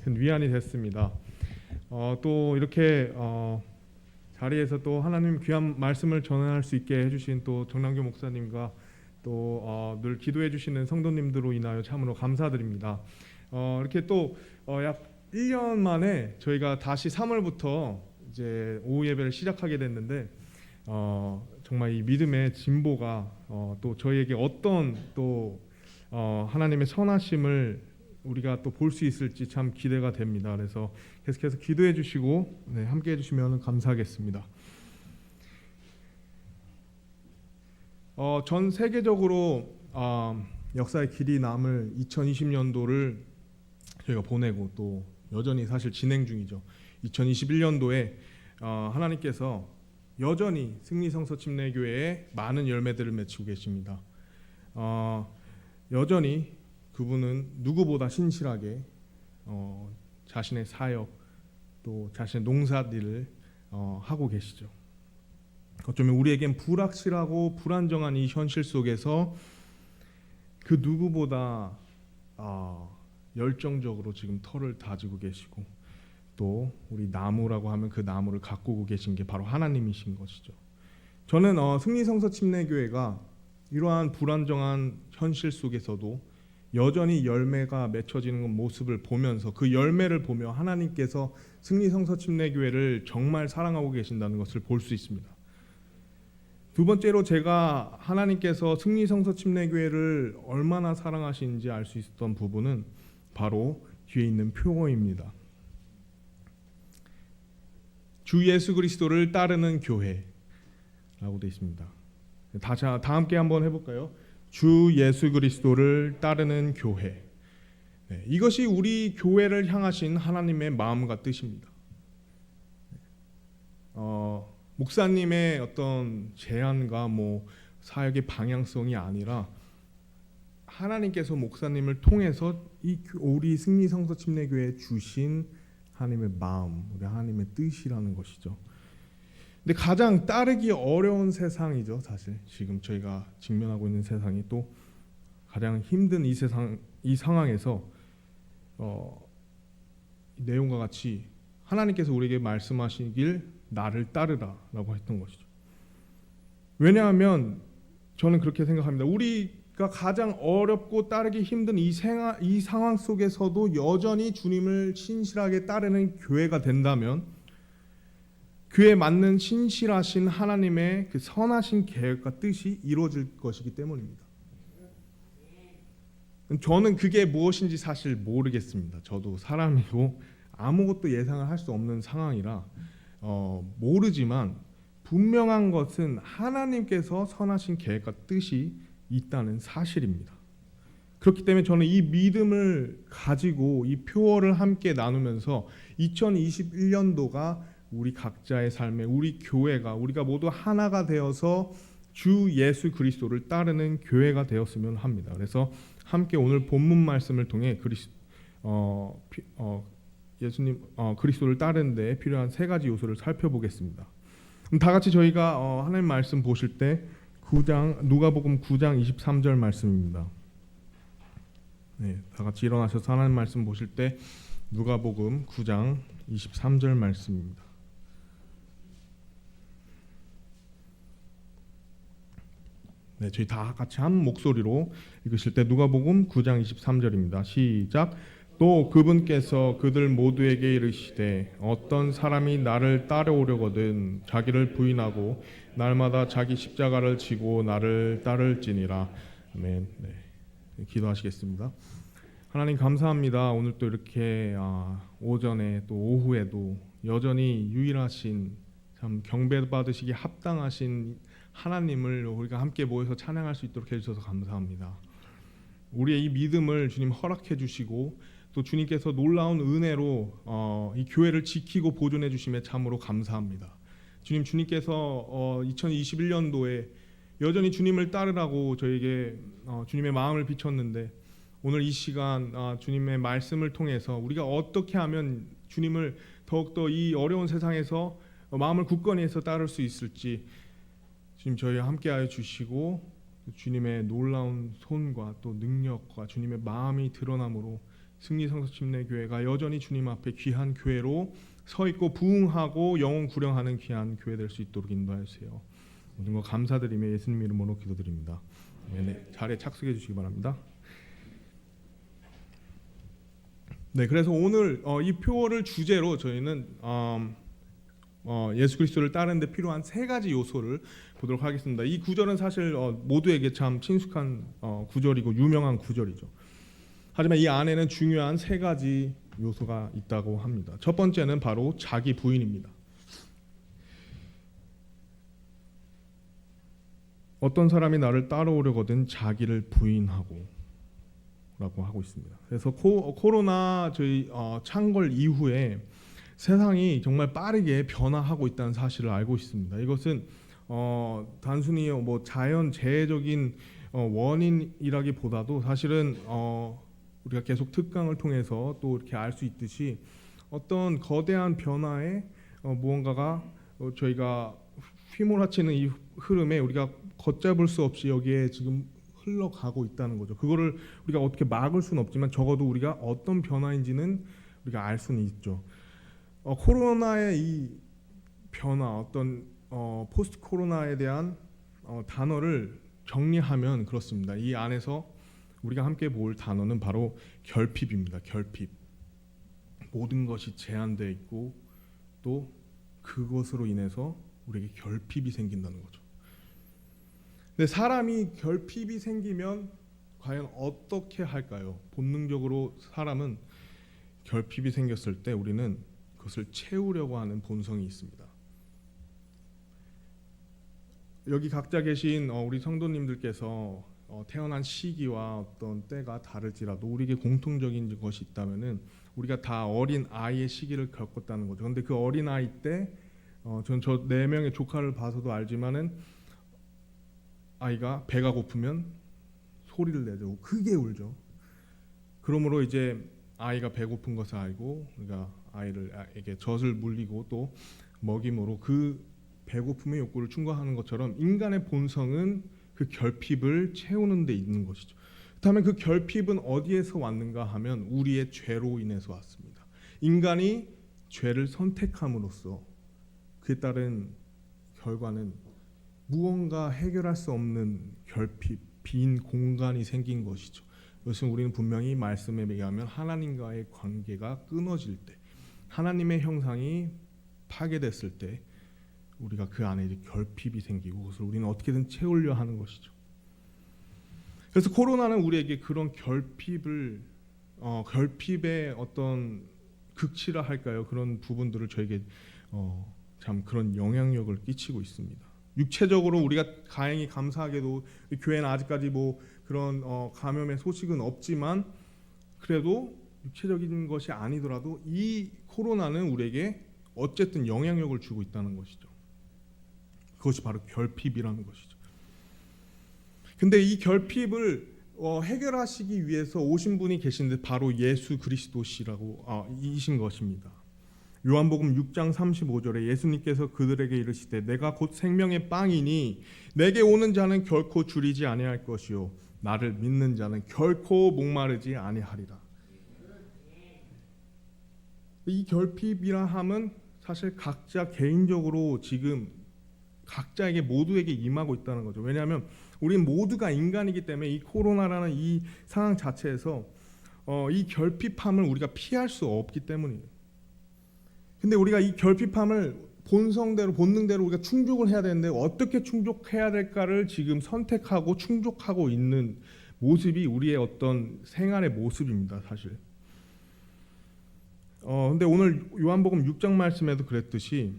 큰 위안이 됐습니다. 또 이렇게 자리에서 또 하나님 귀한 말씀을 전할 수 있게 해주신 또 정남교 목사님과 또 늘 기도해 주시는 성도님들로 인하여 참으로 감사드립니다. 이렇게 또 약 1년 만에 저희가 다시 3월부터 이제 오후 예배를 시작하게 됐는데 정말 이 믿음의 진보가 또 저희에게 어떤 또 하나님의 선하심을 우리가 또 볼 수 있을지 참 기대가 됩니다. 그래서 계속해서 기도해 주시고 함께 해주시면 감사하겠습니다. 전 세계적으로 역사의 길이 남을 2020년도를 저희가 보내고 또 여전히 사실 진행 중이죠. 2021년도에 하나님께서 여전히 승리성서 침례교회에 많은 열매들을 맺히고 계십니다. 여전히 그분은 누구보다 신실하게 자신의 사역 또 자신의 농사일을 하고 계시죠. 어쩌면 우리에겐 불확실하고 불안정한 이 현실 속에서 그 누구보다 열정적으로 지금 터를 다지고 계시고 또 우리 나무라고 하면 그 나무를 가꾸고 계신 게 바로 하나님이신 것이죠. 저는 승리성서 침례교회가 이러한 불안정한 현실 속에서도 여전히 열매가 맺혀지는 모습을 보면서 그 열매를 보며 하나님께서 승리성서 침례교회를 정말 사랑하고 계신다는 것을 볼 수 있습니다. 두 번째로 제가 하나님께서 승리성서 침례교회를 얼마나 사랑하시는지 알 수 있었던 부분은 바로 뒤에 있는 표어입니다. 주 예수 그리스도를 따르는 교회라고 되어 있습니다. 다 함께 한번 해볼까요? 주 예수 그리스도를 따르는 교회. 이것이 우리 교회를 향하신 하나님의 마음과 뜻입니다. 목사님의 어떤 제안과 사역의 방향성이 아니라 하나님께서 목사님을 통해서 이 우리 승리성서 침례교회에 주신 하나님의 마음, 우리 하나님의 뜻이라는 것이죠. 근데 가장 따르기 어려운 세상이죠. 사실 지금 저희가 직면하고 있는 세상이 또 가장 힘든 이 상황에서 내용과 같이 하나님께서 우리에게 말씀하시길 나를 따르라라고 했던 것이죠. 왜냐하면 저는 그렇게 생각합니다. 우리가 가장 어렵고 따르기 힘든 이 상황 속에서도 여전히 주님을 신실하게 따르는 교회가 된다면 그에 맞는 신실하신 하나님의 그 선하신 계획과 뜻이 이루어질 것이기 때문입니다. 저는 그게 무엇인지 사실 모르겠습니다. 저도 사람이고 아무것도 예상을 할 수 없는 상황이라 모르지만 분명한 것은 하나님께서 선하신 계획과 뜻이 있다는 사실입니다. 그렇기 때문에 저는 이 믿음을 가지고 이 표어를 함께 나누면서 2021년도가 우리 각자의 삶에 우리 교회가 우리가 모두 하나가 되어서 주 예수 그리스도를 따르는 교회가 되었으면 합니다. 그래서 함께 오늘 본문 말씀을 통해 예수님 그리스도를 따르는 데 필요한 세 가지 요소를 살펴보겠습니다. 그럼 다 같이 저희가 하나님 말씀 보실 때 누가복음 9장 23절 말씀입니다. 다 같이 일어나셔서 하나님 말씀 보실 때 누가복음 9장 23절 말씀입니다. 저희 다 같이 한 목소리로 읽으실 때 누가복음 9장 23절입니다. 시작. 또 그분께서 그들 모두에게 이르시되 어떤 사람이 나를 따라오려거든 자기를 부인하고 날마다 자기 십자가를 지고 나를 따를지니라. 아멘. 기도하시겠습니다. 하나님 감사합니다. 오늘 또 이렇게 오전에 또 오후에도 여전히 유일하신 참 경배받으시기 합당하신 하나님을 우리가 함께 모여서 찬양할 수 있도록 해주셔서 감사합니다. 우리의 이 믿음을 주님 허락해 주시고 또 주님께서 놀라운 은혜로 이 교회를 지키고 보존해 주심에 참으로 감사합니다. 주님께서 2021년도에 여전히 주님을 따르라고 저에게 주님의 마음을 비췄는데 오늘 이 시간 주님의 말씀을 통해서 우리가 어떻게 하면 주님을 더욱더 이 어려운 세상에서 마음을 굳건히 해서 따를 수 있을지 주님 저희와 함께하여 주시고 주님의 놀라운 손과 또 능력과 주님의 마음이 드러남으로 승리성서침례교회가 여전히 주님 앞에 귀한 교회로 서 있고 부흥하고 영혼 구령하는 귀한 교회 될 수 있도록 인도하세요. 모든 거 감사드리며 예수님 이름으로 기도드립니다. 네, 자리에 착석해 주시기 바랍니다. 네, 그래서 오늘 이 표어를 주제로 저희는 예수 그리스도를 따르는 데 필요한 세 가지 요소를 보도록 하겠습니다. 이 구절은 사실 모두에게 참 친숙한 구절이고 유명한 구절이죠. 하지만 이 안에는 중요한 세 가지 요소가 있다고 합니다. 첫 번째는 바로 자기 부인입니다. 어떤 사람이 나를 따라오려거든 자기를 부인하고 라고 하고 있습니다. 그래서 코로나 저희 창궐 이후에 세상이 정말 빠르게 변화하고 있다는 사실을 알고 있습니다. 이것은 단순히 뭐 자연재해적인 원인이라기보다도 사실은 우리가 계속 특강을 통해서 또 이렇게 알 수 있듯이 어떤 거대한 변화에 무언가가 저희가 휘몰아치는 이 흐름에 우리가 걷잡을 수 없이 여기에 지금 흘러가고 있다는 거죠. 그거를 우리가 어떻게 막을 수는 없지만 적어도 우리가 어떤 변화인지는 우리가 알 수는 있죠. 코로나의 이 변화, 어떤 포스트 코로나에 대한 단어를 정리하면 그렇습니다. 이 안에서 우리가 함께 볼 단어는 바로 결핍입니다. 결핍. 모든 것이 제한되어 있고 또 그것으로 인해서 우리에게 결핍이 생긴다는 거죠. 근데 사람이 결핍이 생기면 과연 어떻게 할까요? 본능적으로 사람은 결핍이 생겼을 때 우리는 그것을 채우려고 하는 본성이 있습니다. 여기 각자 계신 우리 성도님들께서 태어난 시기와 어떤 때가 다를지라도 우리에게 공통적인 것이 있다면은 우리가 다 어린 아이의 시기를 겪었다는 거죠. 근데 그 어린 아이 때 전 저 4명의 조카를 봐서도 알지만은 아이가 배가 고프면 소리를 내죠. 크게 울죠. 그러므로 이제 아이가 배고픈 것을 알고 우리가 아이에게 젖을 물리고 또 먹임으로 그 배고픔의 욕구를 충족하는 것처럼 인간의 본성은 그 결핍을 채우는 데 있는 것이죠. 그렇다면 그 결핍은 어디에서 왔는가 하면 우리의 죄로 인해서 왔습니다. 인간이 죄를 선택함으로써 그에 따른 결과는 무언가 해결할 수 없는 결핍, 빈 공간이 생긴 것이죠. 이것은 우리는 분명히 말씀에 의하면 하나님과의 관계가 끊어질 때, 하나님의 형상이 파괴됐을 때 우리가 그 안에 이제 결핍이 생기고 그것을 우리는 어떻게든 채우려 하는 것이죠. 그래서 코로나는 우리에게 그런 결핍의 어떤 극치라 할까요? 그런 부분들을 저에게 참 그런 영향력을 끼치고 있습니다. 육체적으로 우리가 다행히 감사하게도 교회는 아직까지 뭐 그런 감염의 소식은 없지만 그래도 육체적인 것이 아니더라도 이 코로나는 우리에게 어쨌든 영향력을 주고 있다는 것이죠. 그것이 바로 결핍이라는 것이죠. 근데 이 결핍을 해결하시기 위해서 오신 분이 계신데 바로 예수 그리스도시라고 이신 것입니다. 요한복음 6장 35절에 예수님께서 그들에게 이르시되 내가 곧 생명의 빵이니 내게 오는 자는 결코 줄이지 아니할 것이요 나를 믿는 자는 결코 목마르지 아니하리라. 이 결핍이라 함은 사실 각자 개인적으로 지금 각자에게 모두에게 임하고 있다는 거죠. 왜냐하면 우리는 모두가 인간이기 때문에 이 코로나라는 이 상황 자체에서 이 결핍함을 우리가 피할 수 없기 때문이에요. 근데 우리가 이 결핍함을 본성대로 본능대로 우리가 충족을 해야 되는데 어떻게 충족해야 될까를 지금 선택하고 충족하고 있는 모습이 우리의 어떤 생활의 모습입니다, 사실. 근데 오늘 요한복음 6장 말씀에도 그랬듯이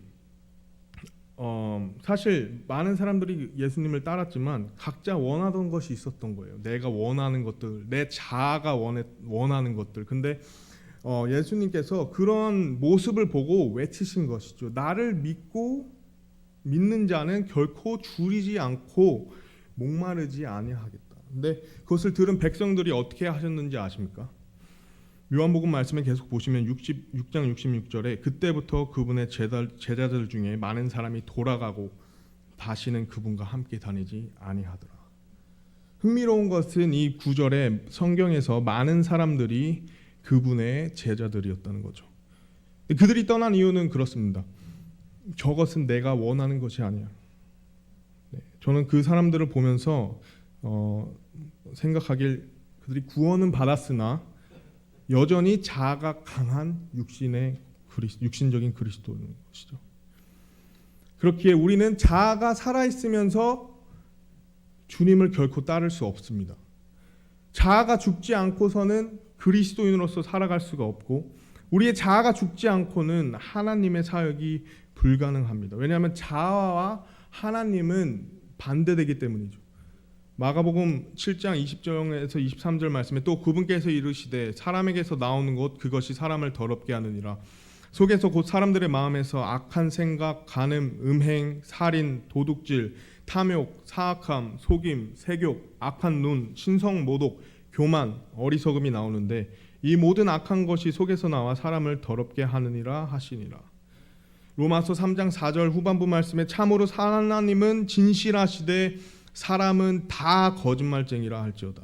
사실 많은 사람들이 예수님을 따랐지만 각자 원하던 것이 있었던 거예요. 내가 원하는 것들, 내 자아가 원하는 것들. 근데 예수님께서 그런 모습을 보고 외치신 것이죠. 나를 믿는 자는 결코 줄이지 않고 목마르지 아니하겠다. 근데 그것을 들은 백성들이 어떻게 하셨는지 아십니까? 요한복음 말씀에 계속 보시면 6장 66절에 그때부터 그분의 제자들 중에 많은 사람이 돌아가고 다시는 그분과 함께 다니지 아니하더라. 흥미로운 것은 이 구절에 성경에서 많은 사람들이 그분의 제자들이었다는 거죠. 그들이 떠난 이유는 그렇습니다. 저것은 내가 원하는 것이 아니야. 저는 그 사람들을 보면서 생각하길 그들이 구원은 받았으나 여전히 자아가 강한 육신적인 그리스도인 것이죠. 그렇기에 우리는 자아가 살아있으면서 주님을 결코 따를 수 없습니다. 자아가 죽지 않고서는 그리스도인으로서 살아갈 수가 없고, 우리의 자아가 죽지 않고는 하나님의 사역이 불가능합니다. 왜냐하면 자아와 하나님은 반대되기 때문이죠. 마가복음 7장 20절에서 23절 말씀에 또 그분께서 이르시되 사람에게서 나오는 것 그것이 사람을 더럽게 하느니라. 속에서 곧 사람들의 마음에서 악한 생각, 간음, 음행, 살인, 도둑질, 탐욕, 사악함, 속임, 세욕, 악한 눈, 신성 모독, 교만, 어리석음이 나오는데 이 모든 악한 것이 속에서 나와 사람을 더럽게 하느니라 하시니라. 로마서 3장 4절 후반부 말씀에 참으로 하나님은 진실하시되 사람은 다 거짓말쟁이라 할지어다.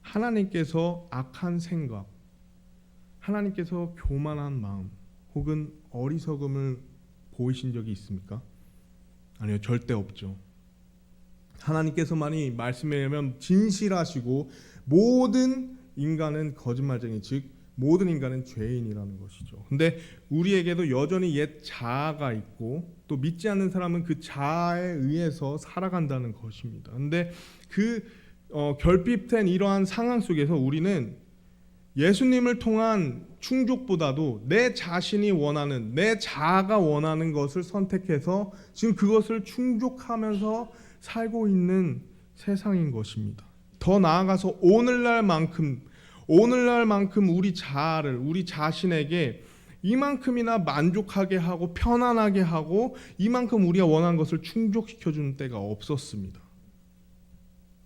하나님께서 악한 생각, 하나님께서 교만한 마음 혹은 어리석음을 보이신 적이 있습니까? 아니요, 절대 없죠. 하나님께서만이 말씀하면 진실하시고 모든 인간은 거짓말쟁이, 즉 모든 인간은 죄인이라는 것이죠. 근데 우리에게도 여전히 옛 자아가 있고 또 믿지 않는 사람은 그 자아에 의해서 살아간다는 것입니다. 근데 그 결핍된 이러한 상황 속에서 우리는 예수님을 통한 충족보다도 내 자신이 원하는, 내 자아가 원하는 것을 선택해서 지금 그것을 충족하면서 살고 있는 세상인 것입니다. 더 나아가서 오늘날만큼 우리 자아를, 우리 자신에게 이만큼이나 만족하게 하고 편안하게 하고 이만큼 우리가 원하는 것을 충족시켜주는 때가 없었습니다.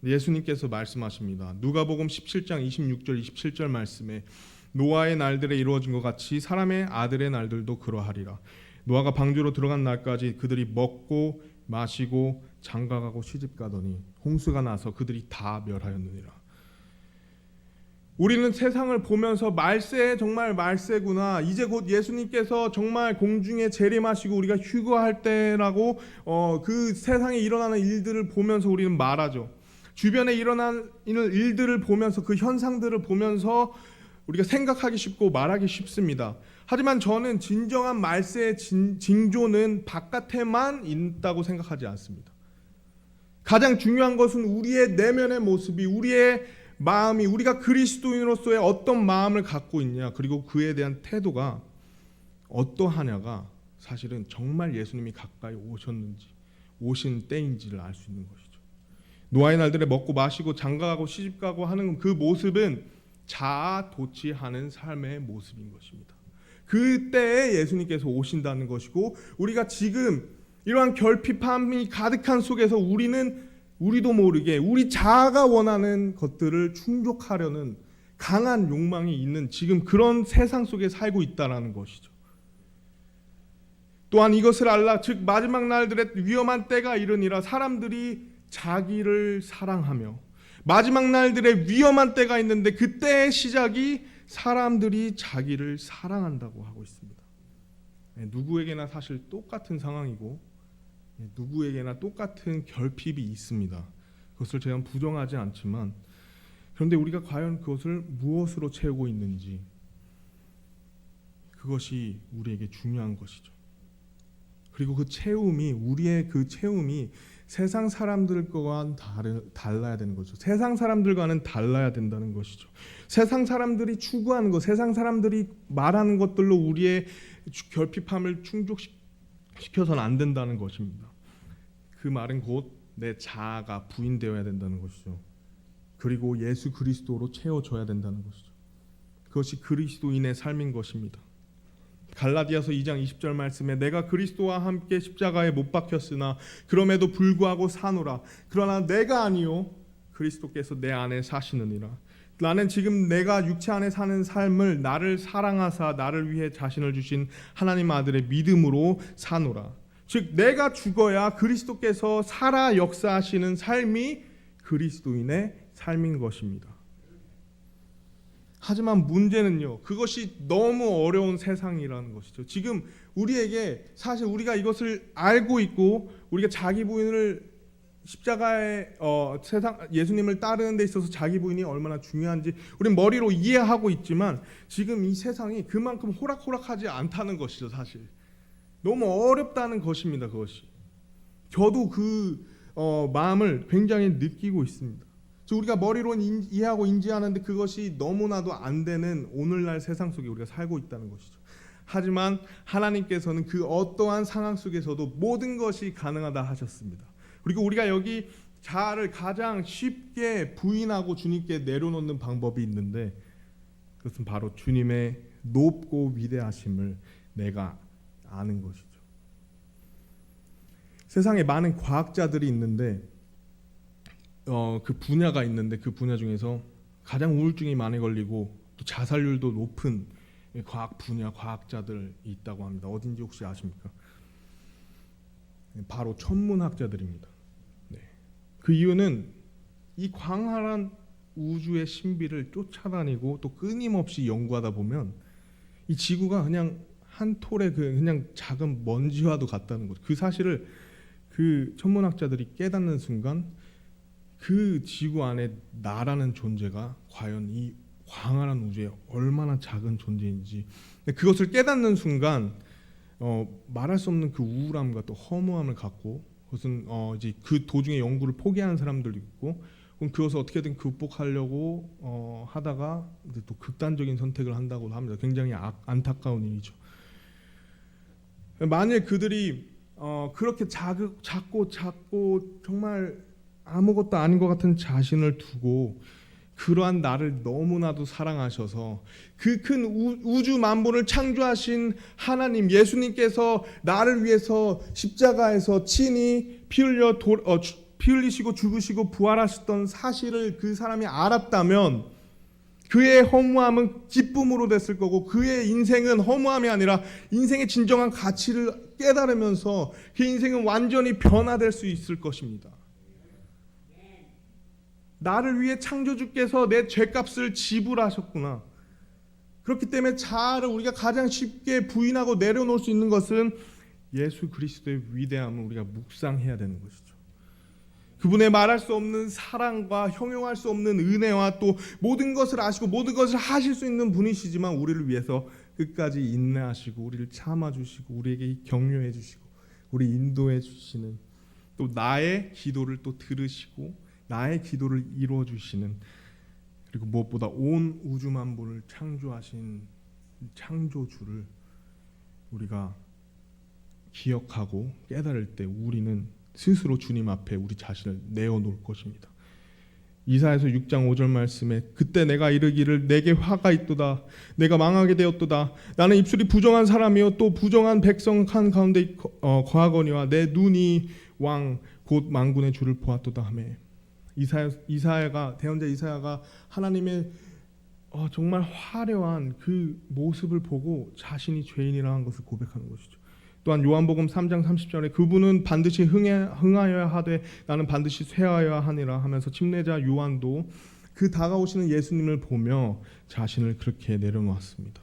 예수님께서 말씀하십니다. 누가복음 17장 26절 27절 말씀에 노아의 날들에 이루어진 것 같이 사람의 아들의 날들도 그러하리라. 노아가 방주로 들어간 날까지 그들이 먹고 마시고 장가가고 시집가더니 홍수가 나서 그들이 다 멸하였느니라. 우리는 세상을 보면서 말세, 정말 말세구나, 이제 곧 예수님께서 정말 공중에 재림하시고 우리가 휴거할 때라고 그 세상에 일어나는 일들을 보면서 우리는 말하죠. 주변에 일어나는 일들을 보면서 그 현상들을 보면서 우리가 생각하기 쉽고 말하기 쉽습니다. 하지만 저는 진정한 말세의 징조는 바깥에만 있다고 생각하지 않습니다. 가장 중요한 것은 우리의 내면의 모습이, 우리의 마음이, 우리가 그리스도인으로서의 어떤 마음을 갖고 있냐, 그리고 그에 대한 태도가 어떠하냐가 사실은 정말 예수님이 가까이 오셨는지 오신 때인지를 알 수 있는 것이죠. 노아의 날들에 먹고 마시고 장가가고 시집가고 하는 그 모습은 자아 도취하는 삶의 모습인 것입니다. 그때에 예수님께서 오신다는 것이고, 우리가 지금 이러한 결핍함이 가득한 속에서 우리도 모르게 우리 자아가 원하는 것들을 충족하려는 강한 욕망이 있는 지금 그런 세상 속에 살고 있다는 것이죠. 또한 이것을 알라, 즉 마지막 날들에 위험한 때가 이르니라. 사람들이 자기를 사랑하며, 마지막 날들에 위험한 때가 있는데 그때의 시작이 사람들이 자기를 사랑한다고 하고 있습니다. 누구에게나 사실 똑같은 상황이고 누구에게나 똑같은 결핍이 있습니다. 그것을 제가 부정하지 않지만, 그런데 우리가 과연 그것을 무엇으로 채우고 있는지, 그것이 우리에게 중요한 것이죠. 그리고 우리의 그 채움이 세상 사람들과는 달라야 되는 거죠. 세상 사람들과는 달라야 된다는 것이죠. 세상 사람들이 추구하는 것, 세상 사람들이 말하는 것들로 우리의 결핍함을 충족시켜서는 안 된다는 것입니다. 그 말은 곧 내 자아가 부인되어야 된다는 것이죠. 그리고 예수 그리스도로 채워져야 된다는 것이죠. 그것이 그리스도인의 삶인 것입니다. 갈라디아서 2장 20절 말씀에 내가 그리스도와 함께 십자가에 못 박혔으나 그럼에도 불구하고 사노라. 그러나 내가 아니요 그리스도께서 내 안에 사시느니라. 나는 지금 내가 육체 안에 사는 삶을 나를 사랑하사 나를 위해 자신을 주신 하나님 아들의 믿음으로 사노라. 즉 내가 죽어야 그리스도께서 살아 역사하시는 삶이 그리스도인의 삶인 것입니다. 하지만 문제는요, 그것이 너무 어려운 세상이라는 것이죠. 지금 우리에게 사실 우리가 이것을 알고 있고 우리가 자기 부인을 십자가의 세상 예수님을 따르는 데 있어서 자기 부인이 얼마나 중요한지 우리는 머리로 이해하고 있지만 지금 이 세상이 그만큼 호락호락하지 않다는 것이죠. 사실 너무 어렵다는 것입니다. 그것이 저도 그 마음을 굉장히 느끼고 있습니다. 우리가 머리로는 이해하고 인지하는데 그것이 너무나도 안 되는 오늘날 세상 속에 우리가 살고 있다는 것이죠. 하지만 하나님께서는 그 어떠한 상황 속에서도 모든 것이 가능하다 하셨습니다. 그리고 우리가 여기 자아를 가장 쉽게 부인하고 주님께 내려놓는 방법이 있는데 그것은 바로 주님의 높고 위대하심을 내가 아는 것이죠. 세상에 많은 과학자들이 있는데 그 분야가 있는데 그 분야 중에서 가장 우울증이 많이 걸리고 또 자살률도 높은 과학 분야 과학자들이 있다고 합니다. 어딘지 혹시 아십니까? 바로 천문학자들입니다. 네. 그 이유는 이 광활한 우주의 신비를 쫓아다니고 또 끊임없이 연구하다 보면 이 지구가 그냥 한 톨의 그냥 작은 먼지와도 같다는 거죠. 그 사실을 그 천문학자들이 깨닫는 순간 그 지구 안에 나라는 존재가 과연 이 광활한 우주에 얼마나 작은 존재인지 그것을 깨닫는 순간 말할 수 없는 그 우울함과 또 허무함을 갖고 그것은 이제 그 도중에 연구를 포기하는 사람들도 있고 그럼 그것을 어떻게든 극복하려고 하다가 이제 또 극단적인 선택을 한다고 합니다. 굉장히 안타까운 일이죠. 만일 그들이 그렇게 작고 정말 아무것도 아닌 것 같은 자신을 두고 그러한 나를 너무나도 사랑하셔서 그 큰 우주 만물을 창조하신 하나님 예수님께서 나를 위해서 십자가에서 친히 피 흘리시고 죽으시고 부활하셨던 사실을 그 사람이 알았다면 그의 허무함은 기쁨으로 됐을 거고 그의 인생은 허무함이 아니라 인생의 진정한 가치를 깨달으면서 그 인생은 완전히 변화될 수 있을 것입니다. 나를 위해 창조주께서 내 죄값을 지불하셨구나. 그렇기 때문에 자아를 우리가 가장 쉽게 부인하고 내려놓을 수 있는 것은 예수 그리스도의 위대함을 우리가 묵상해야 되는 것이죠. 그분의 말할 수 없는 사랑과 형용할 수 없는 은혜와 또 모든 것을 아시고 모든 것을 하실 수 있는 분이시지만 우리를 위해서 끝까지 인내하시고 우리를 참아주시고 우리에게 격려해 주시고 우리 인도해 주시는 또 나의 기도를 또 들으시고 나의 기도를 이루어 주시는 그리고 무엇보다 온 우주 만물을 창조하신 창조주를 우리가 기억하고 깨달을 때 우리는 스스로 주님 앞에 우리 자신을 내어놓을 것입니다. 이사야서 6장 5절 말씀에 그때 내가 이르기를 내게 화가 있도다 내가 망하게 되었도다 나는 입술이 부정한 사람이요 또 부정한 백성 한 가운데 거하거니와 내 눈이 왕 곧 만군의 주를 보았도다 하며 이사야가 대언자 이사야가 하나님의 정말 화려한 그 모습을 보고 자신이 죄인이라는 것을 고백하는 것이죠. 또한 요한복음 3장 30절에 그분은 반드시 흥하여야 하되 나는 반드시 쇠하여야 하니라 하면서 침례자 요한도 그 다가오시는 예수님을 보며 자신을 그렇게 내려놓았습니다.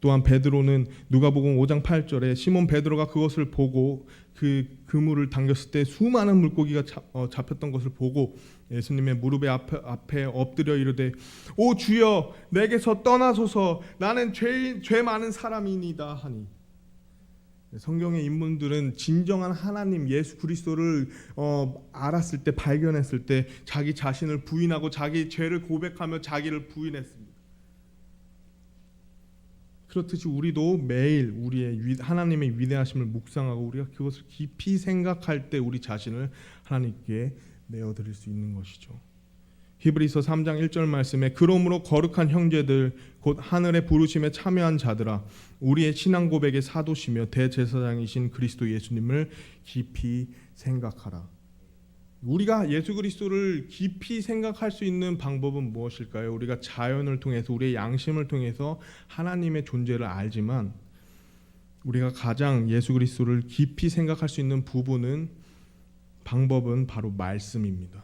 또한 베드로는 누가복음 5장 8절에 시몬 베드로가 그것을 보고 그 그물을 당겼을 때 수많은 물고기가 잡혔던 것을 보고 예수님의 무릎에 앞에 엎드려 이르되 오 주여 내게서 떠나소서 나는 죄 많은 사람이니이다 하니 성경의 인물들은 진정한 하나님 예수 그리스도를 알았을 때 발견했을 때 자기 자신을 부인하고 자기 죄를 고백하며 자기를 부인했습니다. 그렇듯이 우리도 매일 우리의 하나님의 위대하심을 묵상하고 우리가 그것을 깊이 생각할 때 우리 자신을 하나님께 내어드릴 수 있는 것이죠. 히브리서 3장 1절 말씀에 그러므로 거룩한 형제들 곧 하늘의 부르심에 참여한 자들아 우리의 신앙 고백의 사도시며 대제사장이신 그리스도 예수님을 깊이 생각하라. 우리가 예수 그리스도를 깊이 생각할 수 있는 방법은 무엇일까요? 우리가 자연을 통해서 우리의 양심을 통해서 하나님의 존재를 알지만 우리가 가장 예수 그리스도를 깊이 생각할 수 있는 방법은 바로 말씀입니다.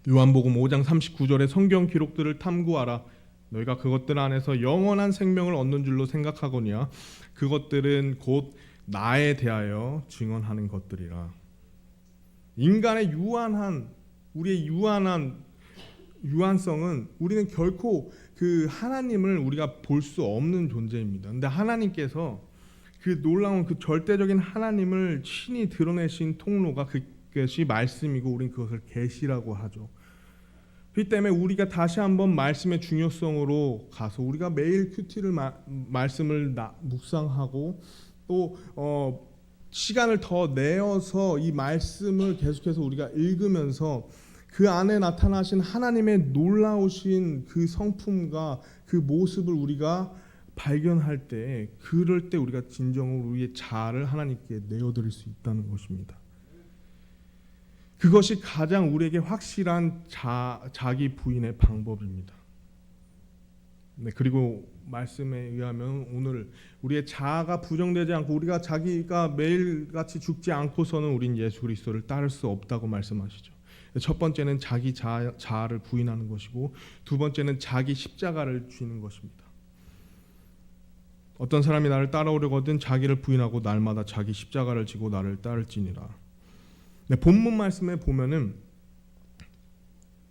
요한복음 5장 39절의 성경 기록들을 탐구하라. 너희가 그것들 안에서 영원한 생명을 얻는 줄로 생각하거니와 그것들은 곧 나에 대하여 증언하는 것들이라. 인간의 우리의 유한성은 우리는 결코 그 하나님을 우리가 볼 수 없는 존재입니다. 근데 하나님께서 그 놀라운 그 절대적인 하나님을 친히 드러내신 통로가 그것이 말씀이고 우리는 그것을 계시라고 하죠. 그렇기 때문에 우리가 다시 한번 말씀의 중요성으로 가서 우리가 매일 큐티를 말씀을 묵상하고 또 시간을 더 내어서 이 말씀을 계속해서 우리가 읽으면서 그 안에 나타나신 하나님의 놀라우신 그 성품과 그 모습을 우리가 발견할 때, 그럴 때 우리가 진정으로 우리의 자아를 하나님께 내어드릴 수 있다는 것입니다. 그것이 가장 우리에게 확실한 자기 부인의 방법입니다. 네, 그리고 말씀에 의하면 오늘 우리의 자아가 부정되지 않고 우리가 자기가 매일같이 죽지 않고서는 우린 예수 그리스도를 따를 수 없다고 말씀하시죠. 첫 번째는 자기 자아를 부인하는 것이고 두 번째는 자기 십자가를 쥐는 것입니다. 어떤 사람이 나를 따라오려거든 자기를 부인하고 날마다 자기 십자가를 지고 나를 따를지니라. 네, 본문 말씀에 보면은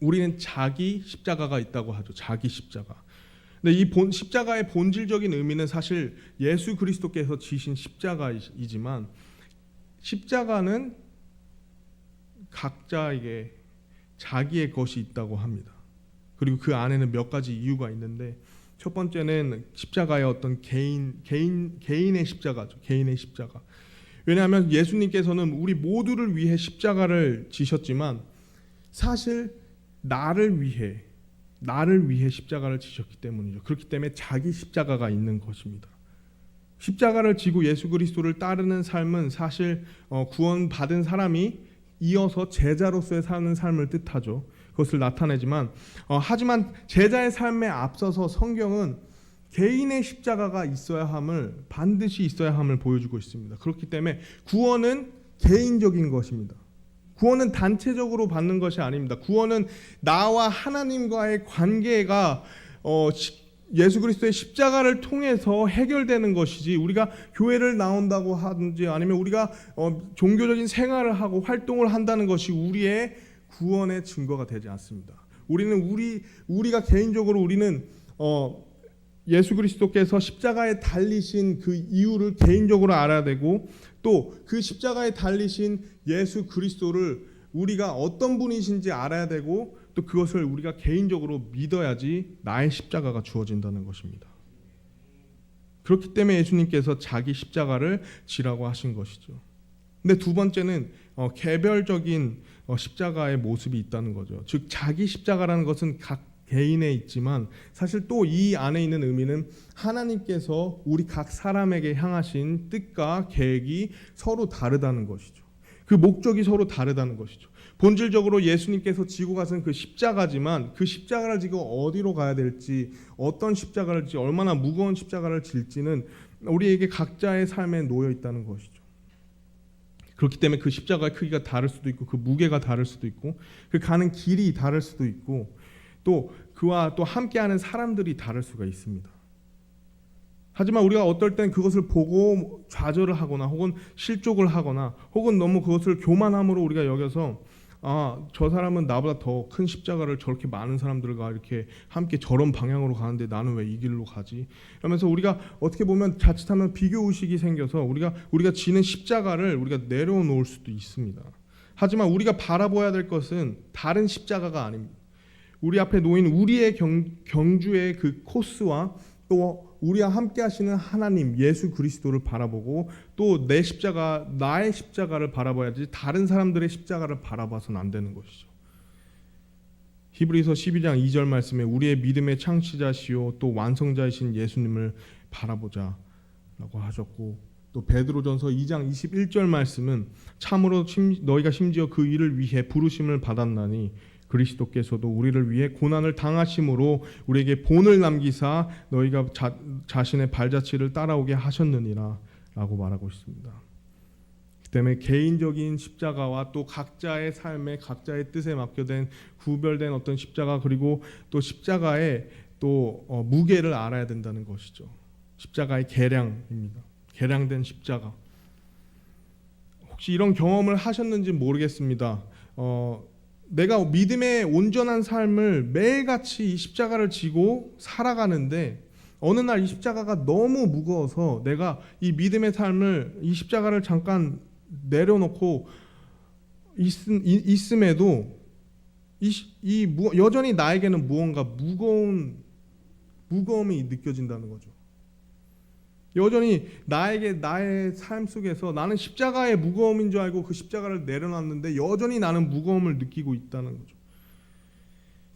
우리는 자기 십자가가 있다고 하죠. 자기 십자가. 근데 이 십자가의 본질적인 의미는 사실 예수 그리스도께서 지신 십자가이지만 십자가는 각자에게 자기의 것이 있다고 합니다. 그리고 그 안에는 몇 가지 이유가 있는데 첫 번째는 십자가의 어떤 개인의 십자가죠. 개인의 십자가. 왜냐하면 예수님께서는 우리 모두를 위해 십자가를 지셨지만 사실 나를 위해 십자가를 지셨기 때문이죠. 그렇기 때문에 자기 십자가가 있는 것입니다. 십자가를 지고 예수 그리스도를 따르는 삶은 사실 구원받은 사람이 이어서 제자로서의 사는 삶을 뜻하죠. 그것을 나타내지만 하지만 제자의 삶에 앞서서 성경은 개인의 십자가가 반드시 있어야 함을 보여주고 있습니다. 그렇기 때문에 구원은 개인적인 것입니다. 구원은 단체적으로 받는 것이 아닙니다. 구원은 나와 하나님과의 관계가 예수 그리스도의 십자가를 통해서 해결되는 것이지 우리가 교회를 나온다고 하든지 아니면 우리가 종교적인 생활을 하고 활동을 한다는 것이 우리의 구원의 증거가 되지 않습니다. 우리가 개인적으로 우리는 예수 그리스도께서 십자가에 달리신 그 이유를 개인적으로 알아야 되고 또 그 십자가에 달리신 예수 그리스도를 우리가 어떤 분이신지 알아야 되고 또 그것을 우리가 개인적으로 믿어야지 나의 십자가가 주어진다는 것입니다. 그렇기 때문에 예수님께서 자기 십자가를 지라고 하신 것이죠. 근데 두 번째는 개별적인 십자가의 모습이 있다는 거죠. 즉 자기 십자가라는 것은 각 개인에 있지만 사실 또 이 안에 있는 의미는 하나님께서 우리 각 사람에게 향하신 뜻과 계획이 서로 다르다는 것이죠. 그 목적이 서로 다르다는 것이죠. 본질적으로 예수님께서 지고 가신 그 십자가지만 그 십자가를 지고 어디로 가야 될지 어떤 십자가를 질지 얼마나 무거운 십자가를 질지는 우리에게 각자의 삶에 놓여 있다는 것이죠. 그렇기 때문에 그 십자가의 크기가 다를 수도 있고 그 무게가 다를 수도 있고 그 가는 길이 다를 수도 있고 또 그와 또 함께하는 사람들이 다를 수가 있습니다. 하지만 우리가 어떨 땐 그것을 보고 좌절을 하거나 혹은 실족을 하거나 혹은 너무 그것을 교만함으로 우리가 여겨서 저 사람은 나보다 더 큰 십자가를 저렇게 많은 사람들과 이렇게 함께 저런 방향으로 가는데 나는 왜 이 길로 가지? 이러면서 우리가 어떻게 보면 자칫하면 비교 의식이 생겨서 우리가 지는 십자가를 우리가 내려놓을 수도 있습니다. 하지만 우리가 바라봐야 될 것은 다른 십자가가 아닙니다. 우리 앞에 놓인 우리의 경주의 그 코스와 또 우리와 함께 하시는 하나님 예수 그리스도를 바라보고 또 나의 십자가를 바라봐야지 다른 사람들의 십자가를 바라봐서는 안 되는 것이죠. 히브리서 12장 2절 말씀에 우리의 믿음의 창시자시요 또 완성자이신 예수님을 바라보자 라고 하셨고 또 베드로전서 2장 21절 말씀은 참으로 너희가 심지어 그 일을 위해 부르심을 받았나니 그리스도께서도 우리를 위해 고난을 당하심으로 우리에게 본을 남기사 너희가 자신의 발자취를 따라오게 하셨느니라 라고 말하고 있습니다. 그 때문에 개인적인 십자가와 또 각자의 삶에 각자의 뜻에 맡겨된 구별된 어떤 십자가 그리고 또 십자가의 또 무게를 알아야 된다는 것이죠. 십자가의 계량입니다. 계량된 십자가. 혹시 이런 경험을 하셨는지 모르겠습니다. 내가 믿음의 온전한 삶을 매일같이 이 십자가를 지고 살아가는데 어느 날 이 십자가가 너무 무거워서 내가 이 믿음의 삶을 이 십자가를 잠깐 내려놓고 있음에도 여전히 나에게는 무언가 무거움이 느껴진다는 거죠. 여전히 나의 삶 속에서 나는 십자가의 무거움인 줄 알고 그 십자가를 내려놨는데 여전히 나는 무거움을 느끼고 있다는 거죠.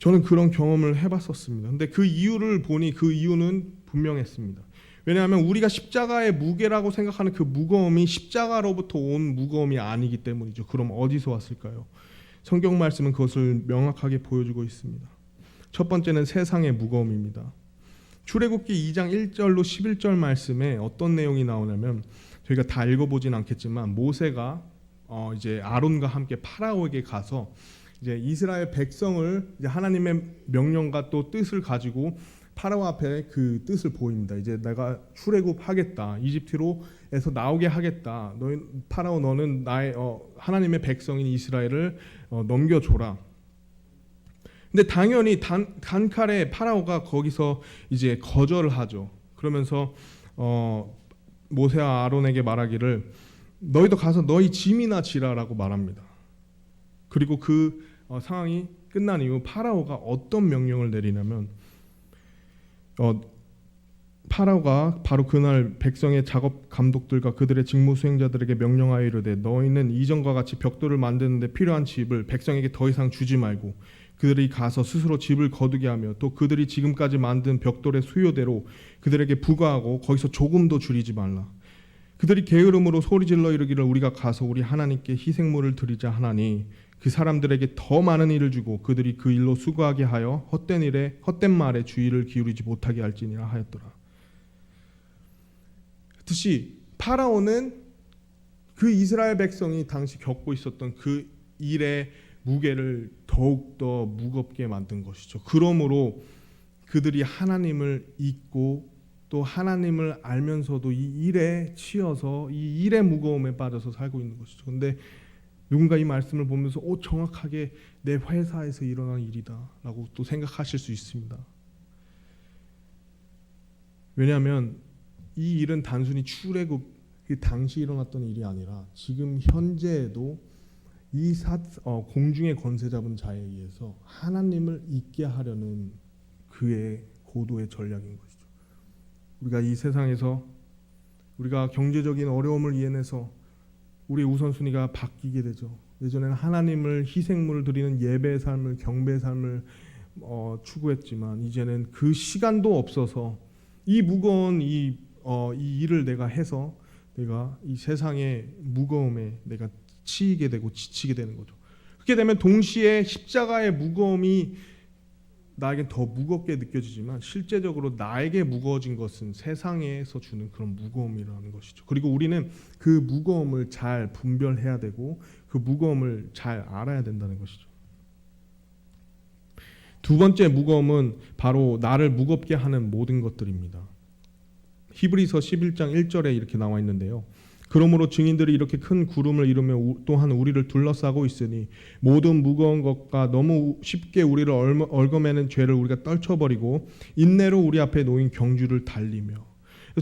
저는 그런 경험을 해봤었습니다. 근데 그 이유를 보니 그 이유는 분명했습니다. 왜냐하면 우리가 십자가의 무게라고 생각하는 그 무거움이 십자가로부터 온 무거움이 아니기 때문이죠. 그럼 어디서 왔을까요? 성경 말씀은 그것을 명확하게 보여주고 있습니다. 첫 번째는 세상의 무거움입니다. 출애굽기 2장 1절로 11절 말씀에 어떤 내용이 나오냐면 저희가 다 읽어보진 않겠지만 모세가 이제 아론과 함께 파라오에게 가서 이제 이스라엘 백성을 이제 하나님의 명령과 또 뜻을 가지고 파라오 앞에 그 뜻을 보입니다. 이제 내가 출애굽하겠다, 이집트로에서 나오게 하겠다. 파라오 너는 나의 하나님의 백성인 이스라엘을 넘겨줘라. 근데 당연히 단칼에 파라오가 거기서 이제 거절을 하죠. 그러면서 모세와 아론에게 말하기를 너희도 가서 너희 짐이나 지라라고 말합니다. 그리고 그 상황이 끝난 이후 파라오가 어떤 명령을 내리냐면 파라오가 바로 그날 백성의 작업 감독들과 그들의 직무 수행자들에게 명령하여 이르되 너희는 이전과 같이 벽돌을 만드는 데 필요한 집을 백성에게 더 이상 주지 말고 그들이 가서 스스로 집을 거두게 하며 또 그들이 지금까지 만든 벽돌의 수요대로 그들에게 부과하고 거기서 조금도 줄이지 말라. 그들이 게으름으로 소리질러 이르기를 우리가 가서 우리 하나님께 희생물을 드리자 하나니 그 사람들에게 더 많은 일을 주고 그들이 그 일로 수고하게 하여 헛된 말에 주의를 기울이지 못하게 할지니라 하였더라. 그렇듯이 파라오는 그 이스라엘 백성이 당시 겪고 있었던 그 일의 무게를 더욱더 무겁게 만든 것이죠. 그러므로 그들이 하나님을 잊고 또 하나님을 알면서도 이 일에 치여서 이 일의 무거움에 빠져서 살고 있는 것이죠. 근데 누군가 이 말씀을 보면서 정확하게 내 회사에서 일어난 일이다 라고 또 생각하실 수 있습니다. 왜냐하면 이 일은 단순히 출애굽 그 당시 일어났던 일이 아니라 지금 현재에도 이 공중의 권세 잡은 자에 의해서 하나님을 잊게 하려는 그의 고도의 전략인 것이죠. 우리가 이 세상에서 우리가 경제적인 어려움을 이해해서 우리의 우선순위가 바뀌게 되죠. 예전에는 하나님을 희생물을 드리는 예배의 삶을 경배의 삶을 추구했지만 이제는 그 시간도 없어서 이 무거운 이 일을 내가 해서 내가 이 세상의 무거움에 내가 치이게 되고 지치게 되는 거죠. 그렇게 되면 동시에 십자가의 무거움이 나에게 더 무겁게 느껴지지만 실제적으로 나에게 무거워진 것은 세상에서 주는 그런 무거움이라는 것이죠. 그리고 우리는 그 무거움을 잘 분별해야 되고 그 무거움을 잘 알아야 된다는 것이죠. 두 번째 무거움은 바로 나를 무겁게 하는 모든 것들입니다. 히브리서 11장 1절에 이렇게 나와 있는데요. 그러므로 증인들이 이렇게 큰 구름을 이루며 또한 우리를 둘러싸고 있으니 모든 무거운 것과 너무 쉽게 우리를 얽어매는 죄를 우리가 떨쳐버리고 인내로 우리 앞에 놓인 경주를 달리며.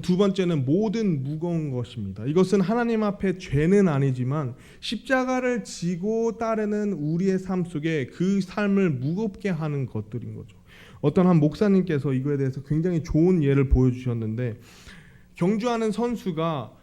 두 번째는 모든 무거운 것입니다. 이것은 하나님 앞에 죄는 아니지만 십자가를 지고 따르는 우리의 삶 속에 그 삶을 무겁게 하는 것들인 거죠. 어떤 한 목사님께서 이거에 대해서 굉장히 좋은 예를 보여주셨는데 경주하는 선수가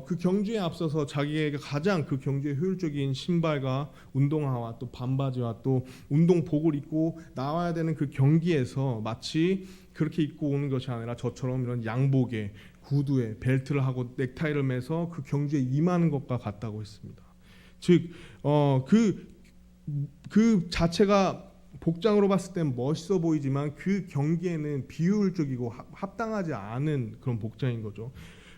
그 경주에 앞서서 자기에게 가장 그 경주에 효율적인 신발과 운동화와 또 반바지와 또 운동복을 입고 나와야 되는 그 경기에서 마치 그렇게 입고 오는 것이 아니라 저처럼 이런 양복에 구두에 벨트를 하고 넥타이를 매서 그 경주에 임하는 것과 같다고 했습니다. 즉 그 자체가 복장으로 봤을 땐 멋있어 보이지만 그 경기에는 비효율적이고 합당하지 않은 그런 복장인 거죠.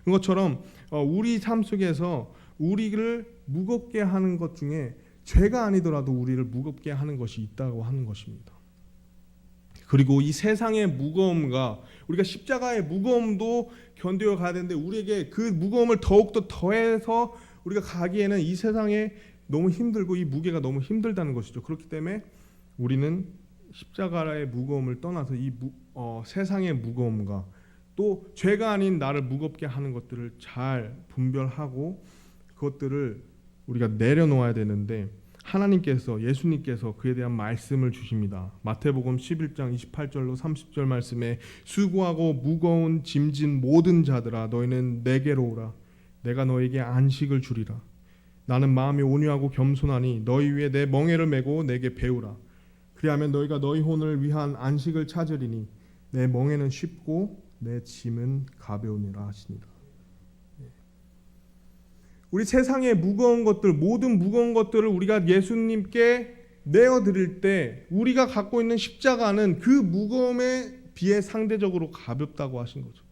그것처럼 우리 삶 속에서 우리를 무겁게 하는 것 중에 죄가 아니더라도 우리를 무겁게 하는 것이 있다고 하는 것입니다. 그리고 이 세상의 무거움과 우리가 십자가의 무거움도 견뎌 가야 되는데 우리에게 그 무거움을 더욱더 더해서 우리가 가기에는 이 세상에 너무 힘들고 이 무게가 너무 힘들다는 것이죠. 그렇기 때문에 우리는 십자가의 무거움을 떠나서 이 세상의 무거움과 또 죄가 아닌 나를 무겁게 하는 것들을 잘 분별하고 그것들을 우리가 내려놓아야 되는데 하나님께서 예수님께서 그에 대한 말씀을 주십니다. 마태복음 11장 28절로 30절 말씀에 수고하고 무거운 짐진 모든 자들아 너희는 내게로 오라. 내가 너에게 안식을 주리라. 나는 마음이 온유하고 겸손하니 너희 위에 내 멍에를 메고 내게 배우라. 그리하면 너희가 너희 혼을 위한 안식을 찾으리니 내 멍에는 쉽고 내 짐은 가벼우니라 하시니라. 우리 세상의 무거운 것들, 모든 무거운 것들을 우리가 예수님께 내어드릴 때 우리가 갖고 있는 십자가는 그 무거움에 비해 상대적으로 가볍다고 하신 거죠.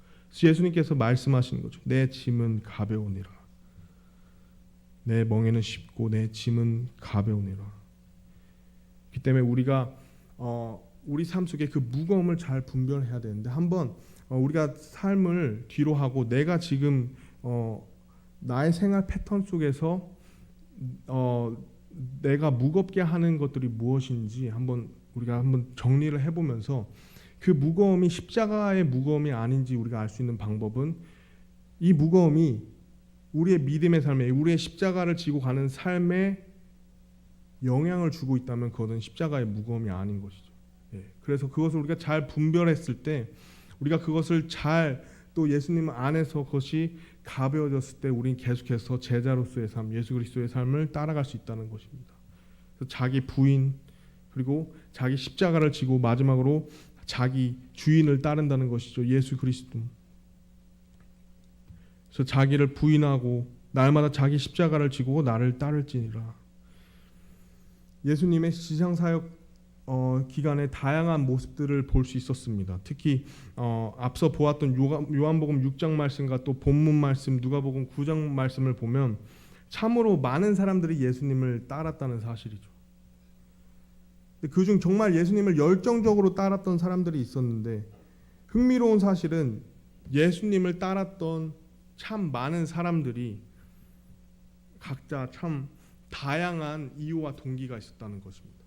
예수님께서 말씀하시는 거죠. 내 짐은 가벼우니라. 내 멍에는 쉽고 내 짐은 가벼우니라. 그렇기 때문에 우리가 우리 삶 속에 그 무거움을 잘 분별해야 되는데 한번 우리가 삶을 뒤로 하고 내가 지금 나의 생활 패턴 속에서 내가 무겁게 하는 것들이 무엇인지 우리가 한번 정리를 해보면서 그 무거움이 십자가의 무거움이 아닌지 우리가 알 수 있는 방법은 이 무거움이 우리의 믿음의 삶에 우리의 십자가를 지고 가는 삶에 영향을 주고 있다면 그것은 십자가의 무거움이 아닌 것이죠. 그래서 그것을 우리가 잘 분별했을 때 우리가 그것을 잘 또 예수님 안에서 그것이 가벼워졌을 때 우리는 계속해서 제자로서의 삶, 예수 그리스도의 삶을 따라갈 수 있다는 것입니다. 그래서 자기 부인 그리고 자기 십자가를 지고 마지막으로 자기 주인을 따른다는 것이죠. 예수 그리스도. 그래서 자기를 부인하고 날마다 자기 십자가를 지고 나를 따를지니라. 예수님의 지상 사역 기간에 다양한 모습들을 볼 수 있었습니다. 특히 앞서 보았던 요한복음 6장 말씀과 또 본문 말씀 누가복음 9장 말씀을 보면 참으로 많은 사람들이 예수님을 따랐다는 사실이죠. 그중 정말 예수님을 열정적으로 따랐던 사람들이 있었는데 흥미로운 사실은 예수님을 따랐던 참 많은 사람들이 각자 참 다양한 이유와 동기가 있었다는 것입니다.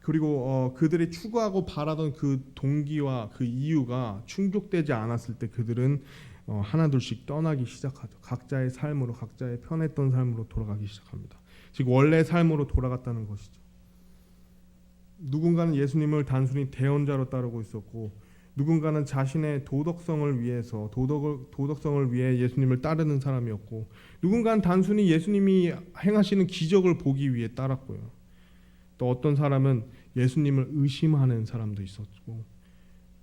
그리고 그들이 추구하고 바라던 그 동기와 그 이유가 충족되지 않았을 때 그들은 하나둘씩 떠나기 시작하죠. 각자의 삶으로 각자의 편했던 삶으로 돌아가기 시작합니다. 즉 원래 삶으로 돌아갔다는 것이죠. 누군가는 예수님을 단순히 대언자로 따르고 있었고 누군가는 자신의 도덕성을 위해서 도덕성을 위해 예수님을 따르는 사람이었고 누군가는 단순히 예수님이 행하시는 기적을 보기 위해 따랐고요. 또 어떤 사람은 예수님을 의심하는 사람도 있었고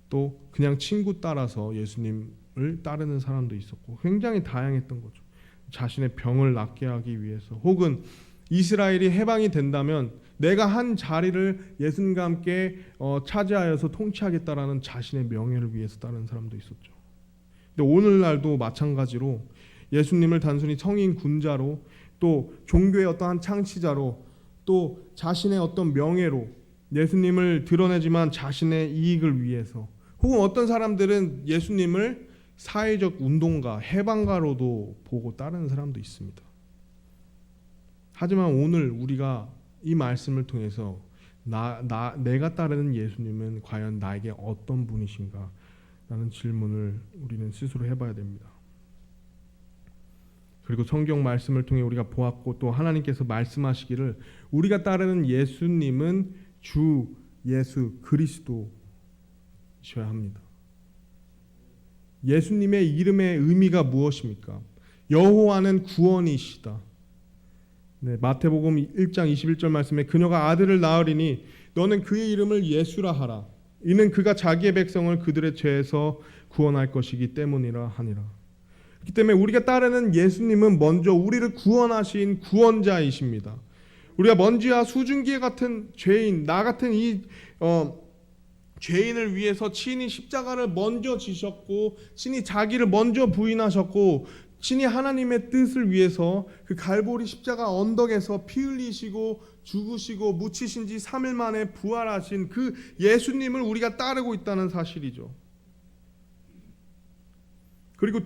또 그냥 친구 따라서 예수님을 따르는 사람도 있었고 굉장히 다양했던 거죠. 자신의 병을 낫게 하기 위해서 혹은 이스라엘이 해방이 된다면 내가 한 자리를 예수님과 함께 차지하여서 통치하겠다라는 자신의 명예를 위해서 따르는 사람도 있었죠. 근데 오늘날도 마찬가지로 예수님을 단순히 성인 군자로 또 종교의 어떠한 창시자로 또 자신의 어떤 명예로 예수님을 드러내지만 자신의 이익을 위해서 혹은 어떤 사람들은 예수님을 사회적 운동가, 해방가로도 보고 따르는 사람도 있습니다. 하지만 오늘 우리가 이 말씀을 통해서 내가 따르는 예수님은 과연 나에게 어떤 분이신가? 라는 질문을 우리는 스스로 해봐야 됩니다. 그리고 성경 말씀을 통해 우리가 보았고 또 하나님께서 말씀하시기를 우리가 따르는 예수님은 주 예수 그리스도셔야 합니다. 예수님의 이름의 의미가 무엇입니까? 여호와는 구원이시다. 네, 마태복음 1장 21절 말씀에 그녀가 아들을 낳으리니 너는 그의 이름을 예수라 하라. 이는 그가 자기의 백성을 그들의 죄에서 구원할 것이기 때문이라 하니라. 그렇기 때문에 우리가 따르는 예수님은 먼저 우리를 구원하신 구원자이십니다. 우리가 먼지와 수증기 같은 죄인, 나 같은 이 죄인을 위해서 친히 십자가를 먼저 지셨고 친히 자기를 먼저 부인하셨고 친히 하나님의 뜻을 위해서 그 갈보리 십자가 언덕에서 피 흘리시고 죽으시고 묻히신 지 3일 만에 부활하신 그 예수님을 우리가 따르고 있다는 사실이죠. 그리고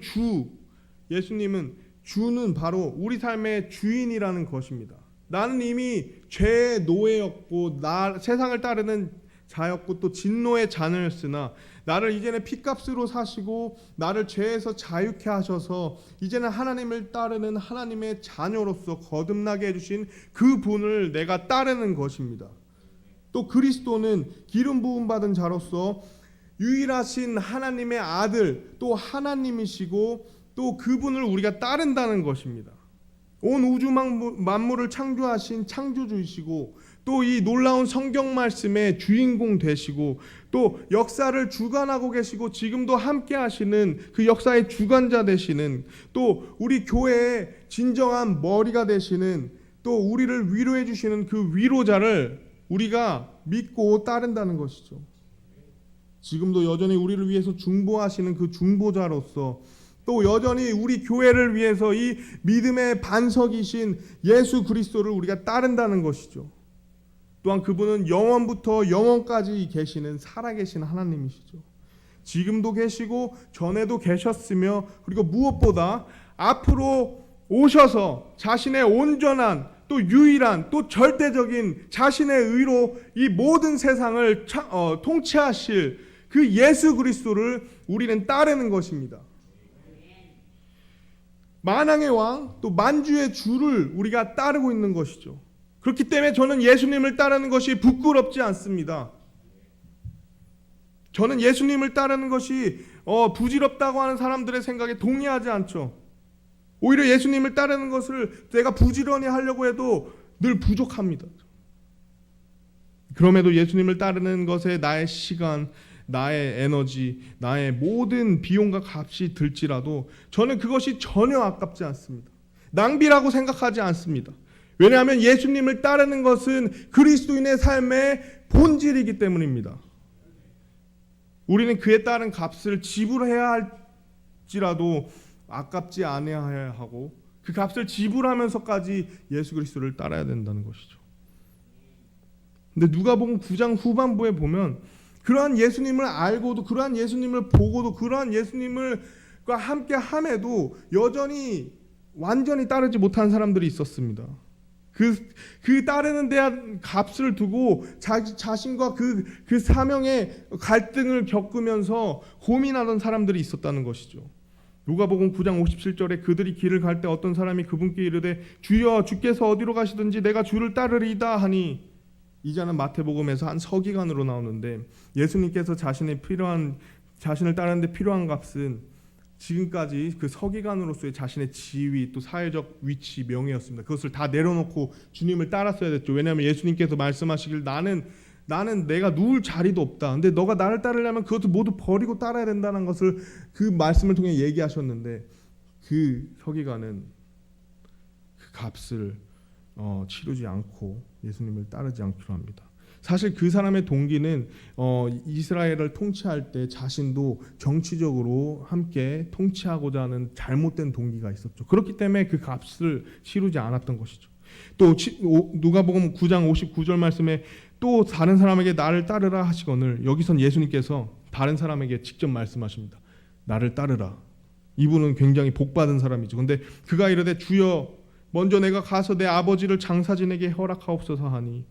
주는 바로 우리 삶의 주인이라는 것입니다. 나는 이미 죄의 노예였고 세상을 따르는 자였고 또 진노의 자녀였으나 나를 이제는 핏값으로 사시고 나를 죄에서 자유케 하셔서 이제는 하나님을 따르는 하나님의 자녀로서 거듭나게 해주신 그 분을 내가 따르는 것입니다. 또 그리스도는 기름 부음 받은 자로서 유일하신 하나님의 아들 또 하나님이시고 또 그분을 우리가 따른다는 것입니다. 온 우주 만물을 창조하신 창조주이시고 또 이 놀라운 성경 말씀의 주인공 되시고 또 역사를 주관하고 계시고 지금도 함께 하시는 그 역사의 주관자 되시는 또 우리 교회의 진정한 머리가 되시는 또 우리를 위로해 주시는 그 위로자를 우리가 믿고 따른다는 것이죠. 지금도 여전히 우리를 위해서 중보하시는 그 중보자로서 또 여전히 우리 교회를 위해서 이 믿음의 반석이신 예수 그리스도를 우리가 따른다는 것이죠. 또한 그분은 영원부터 영원까지 계시는 살아계신 하나님이시죠. 지금도 계시고 전에도 계셨으며 그리고 무엇보다 앞으로 오셔서 자신의 온전한 또 유일한 또 절대적인 자신의 의로 이 모든 세상을 통치하실 그 예수 그리스도를 우리는 따르는 것입니다. 만왕의 왕 또 만주의 주를 우리가 따르고 있는 것이죠. 그렇기 때문에 저는 예수님을 따르는 것이 부끄럽지 않습니다. 저는 예수님을 따르는 것이 부질없다고 하는 사람들의 생각에 동의하지 않죠. 오히려 예수님을 따르는 것을 내가 부지런히 하려고 해도 늘 부족합니다. 그럼에도 예수님을 따르는 것에 나의 시간, 나의 에너지, 나의 모든 비용과 값이 들지라도 저는 그것이 전혀 아깝지 않습니다. 낭비라고 생각하지 않습니다. 왜냐하면 예수님을 따르는 것은 그리스도인의 삶의 본질이기 때문입니다. 우리는 그에 따른 값을 지불해야 할지라도 아깝지 않아야 하고 그 값을 지불하면서까지 예수 그리스도를 따라야 된다는 것이죠. 근데 누가복음 9장 후반부에 보면 그러한 예수님을 알고도 그러한 예수님을 보고도 그러한 예수님과 함께 함에도 여전히 완전히 따르지 못한 사람들이 있었습니다. 그 따르는 대한 값을 두고 자신과 그 사명의 갈등을 겪으면서 고민하던 사람들이 있었다는 것이죠. 누가복음 9장 57절에 그들이 길을 갈 때 어떤 사람이 그분께 이르되 주여 주께서 어디로 가시든지 내가 주를 따르리이다 하니 이자는 마태복음에서 한 서기관으로 나오는데 예수님께서 자신을 따르는 데 필요한 값은 지금까지 그 서기관으로서의 자신의 지위 또 사회적 위치 명예였습니다. 그것을 다 내려놓고 주님을 따랐어야 됐죠. 왜냐하면 예수님께서 말씀하시길 나는 내가 누울 자리도 없다. 근데 너가 나를 따르려면 그것을 모두 버리고 따라야 된다는 것을 그 말씀을 통해 얘기하셨는데 그 서기관은 그 값을 치르지 않고 예수님을 따르지 않기로 합니다. 사실 그 사람의 동기는 이스라엘을 통치할 때 자신도 정치적으로 함께 통치하고자 하는 잘못된 동기가 있었죠. 그렇기 때문에 그 값을 치르지 않았던 것이죠. 또 누가복음 9장 59절 말씀에 또 다른 사람에게 나를 따르라 하시거늘 여기선 예수님께서 다른 사람에게 직접 말씀하십니다. 나를 따르라. 이분은 굉장히 복받은 사람이죠. 근데 그가 이르되 주여 먼저 내가 가서 내 아버지를 장사진에게 허락하옵소서 하니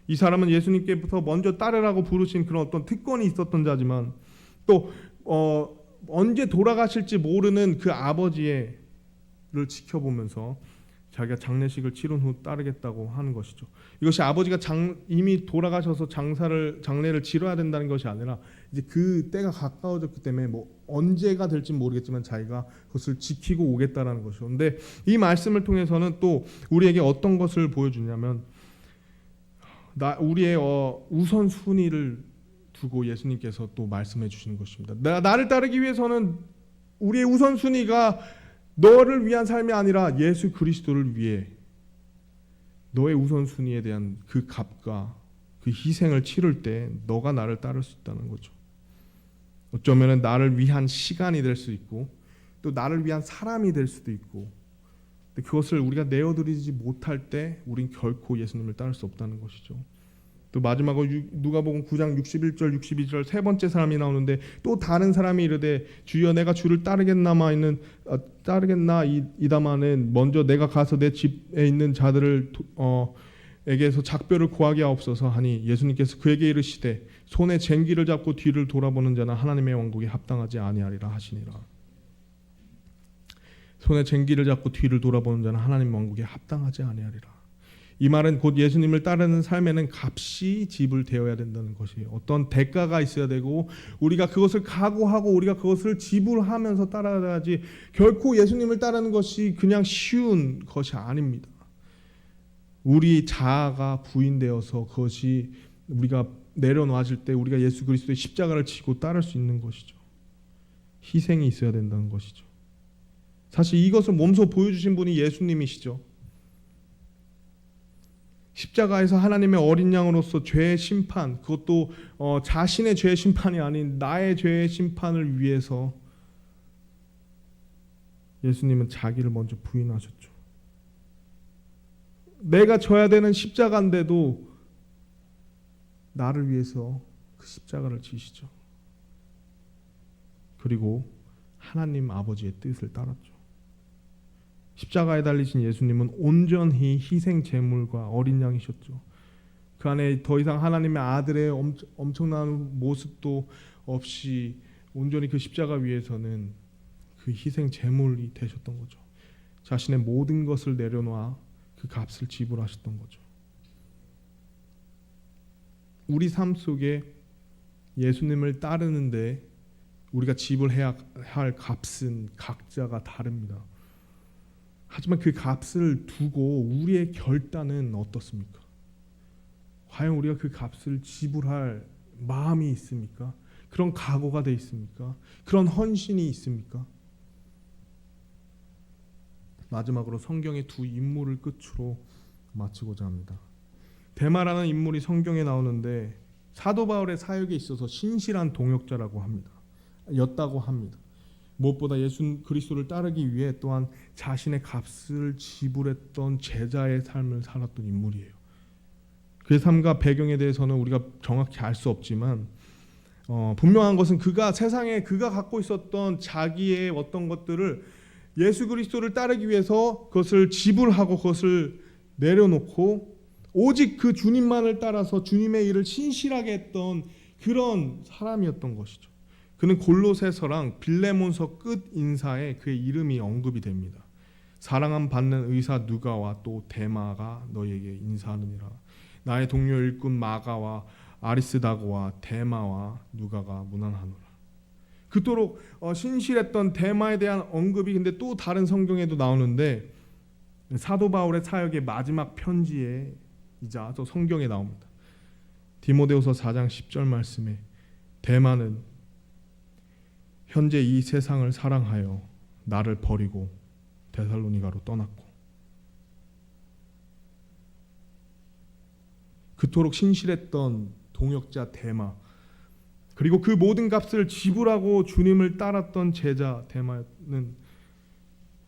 이 사람은 예수님께부터 먼저 따르라고 부르신 그런 어떤 특권이 있었던 자지만 또 언제 돌아가실지 모르는 그 아버지를 지켜보면서 자기가 장례식을 치른 후 따르겠다고 하는 것이죠. 이것이 아버지가 이미 돌아가셔서 장례를 치러야 된다는 것이 아니라 이제 그 때가 가까워졌기 때문에 언제가 될지 모르겠지만 자기가 그것을 지키고 오겠다라는 것이죠. 그런데 이 말씀을 통해서는 또 우리에게 어떤 것을 보여주냐면 우리의 우선순위를 두고 예수님께서 또 말씀해 주시는 것입니다. 나를 따르기 위해서는 우리의 우선순위가 너를 위한 삶이 아니라 예수 그리스도를 위해 너의 우선순위에 대한 그 값과 그 희생을 치를 때 너가 나를 따를 수 있다는 거죠. 어쩌면 나를 위한 시간이 될 수 있고 또 나를 위한 사람이 될 수도 있고, 근데 그것을 우리가 내어드리지 못할 때 우린 결코 예수님을 따를 수 없다는 것이죠. 또 마지막으로 누가복음 9장 61절 62절 세 번째 사람이 나오는데, 또 다른 사람이 이르되 주여 내가 주를 따르겠나 이다마는 먼저 내가 가서 내 집에 있는 자들을 에게서 작별을 구하게 하옵소서 하니, 예수님께서 그에게 이르시되 손에 쟁기를 잡고 뒤를 돌아보는 자는 하나님의 왕국에 합당하지 아니하리라 하시니라. 손에 쟁기를 잡고 뒤를 돌아보는 자는 하나님의 왕국에 합당하지 아니하리라. 이 말은 곧 예수님을 따르는 삶에는 값이 지불되어야 된다는 것이에요. 어떤 대가가 있어야 되고 우리가 그것을 각오하고 우리가 그것을 지불하면서 따라야지, 결코 예수님을 따르는 것이 그냥 쉬운 것이 아닙니다. 우리 자아가 부인되어서 그것이 우리가 내려놓아질 때 우리가 예수 그리스도의 십자가를 지고 따를 수 있는 것이죠. 희생이 있어야 된다는 것이죠. 사실 이것을 몸소 보여주신 분이 예수님이시죠. 십자가에서 하나님의 어린 양으로서 죄의 심판, 그것도 자신의 죄의 심판이 아닌 나의 죄의 심판을 위해서 예수님은 자기를 먼저 부인하셨죠. 내가 져야 되는 십자가인데도 나를 위해서 그 십자가를 지시죠. 그리고 하나님 아버지의 뜻을 따랐죠. 십자가에 달리신 예수님은 온전히 희생 제물과 어린 양이셨죠. 그 안에 더 이상 하나님의 아들의 엄청난 모습도 없이 온전히 그 십자가 위에서는 그 희생 제물이 되셨던 거죠. 자신의 모든 것을 내려놓아 그 값을 지불하셨던 거죠. 우리 삶 속에 예수님을 따르는데 우리가 지불해야 할 값은 각자가 다릅니다. 하지만 그 값을 두고 우리의 결단은 어떻습니까? 과연 우리가 그 값을 지불할 마음이 있습니까? 그런 각오가 돼 있습니까? 그런 헌신이 있습니까? 마지막으로 성경의 두 인물을 끝으로 마치고자 합니다. 데마라는 인물이 성경에 나오는데 사도 바울의 사역에 있어서 신실한 동역자라고 합니다. 였다고 합니다. 무엇보다 예수 그리스도를 따르기 위해 또한 자신의 값을 지불했던 제자의 삶을 살았던 인물이에요. 그의 삶과 배경에 대해서는 우리가 정확히 알 수 없지만 분명한 것은 세상에 그가 갖고 있었던 자기의 어떤 것들을 예수 그리스도를 따르기 위해서 그것을 지불하고 그것을 내려놓고 오직 그 주님만을 따라서 주님의 일을 신실하게 했던 그런 사람이었던 것이죠. 그는 골로새서랑 빌레몬서 끝 인사에 그의 이름이 언급이 됩니다. 사랑함 받는 의사 누가와 또 데마가 너희에게 인사하느니라. 나의 동료 일꾼 마가와 아리스다고와 데마와 누가가 문안하노라. 그토록 신실했던 데마에 대한 언급이 근데 또 다른 성경에도 나오는데 사도 바울의 사역의 마지막 편지이자 또 성경에 나옵니다. 디모데후서 4장 10절 말씀에 데마는 현재 이 세상을 사랑하여 나를 버리고 데살로니가로 떠났고, 그토록 신실했던 동역자 데마, 그리고 그 모든 값을 지불하고 주님을 따랐던 제자 데마는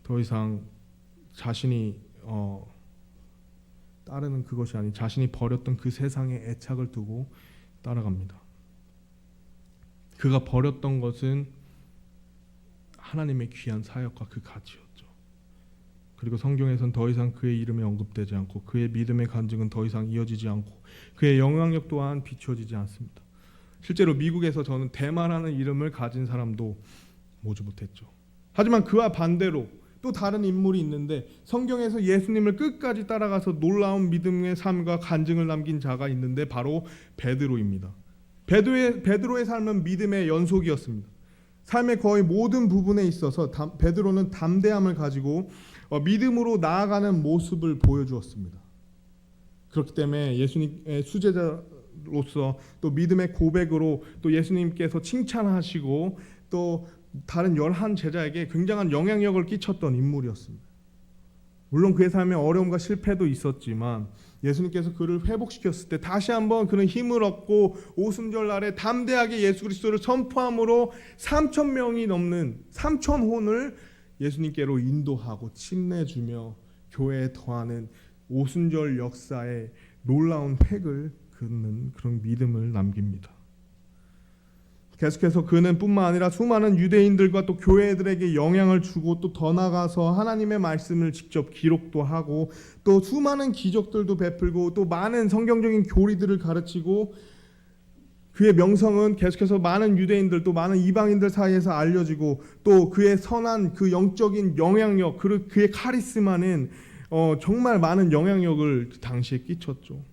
더 이상 자신이 따르는 그것이 아닌 자신이 버렸던 그 세상의 애착을 두고 따라갑니다. 그가 버렸던 것은 하나님의 귀한 사역과 그 가치였죠. 그리고 성경에선 더 이상 그의 이름이 언급되지 않고 그의 믿음의 간증은 더 이상 이어지지 않고 그의 영향력 또한 비춰지지 않습니다. 실제로 미국에서 저는 데마라는 이름을 가진 사람도 보지 못했죠. 하지만 그와 반대로 또 다른 인물이 있는데 성경에서 예수님을 끝까지 따라가서 놀라운 믿음의 삶과 간증을 남긴 자가 있는데 바로 베드로입니다. 베드로의 삶은 믿음의 연속이었습니다. 삶의 거의 모든 부분에 있어서 베드로는 담대함을 가지고 믿음으로 나아가는 모습을 보여주었습니다. 그렇기 때문에 예수님의 수제자로서 또 믿음의 고백으로 또 예수님께서 칭찬하시고 또 다른 11 제자에게 굉장한 영향력을 끼쳤던 인물이었습니다. 물론 그의 삶에 어려움과 실패도 있었지만 예수님께서 그를 회복시켰을 때 다시 한번 그는 힘을 얻고 오순절 날에 담대하게 예수 그리스도를 선포함으로 3,000명이 넘는 3,000혼을 예수님께로 인도하고 침례주며 교회에 더하는 오순절 역사의 놀라운 획을 긋는 그런 믿음을 남깁니다. 계속해서 그는 뿐만 아니라 수많은 유대인들과 또 교회들에게 영향을 주고 또 더 나아가서 하나님의 말씀을 직접 기록도 하고 또 수많은 기적들도 베풀고 또 많은 성경적인 교리들을 가르치고 그의 명성은 계속해서 많은 유대인들 또 많은 이방인들 사이에서 알려지고 또 그의 선한 그 영적인 영향력 그의 카리스마는 정말 많은 영향력을 당시에 끼쳤죠.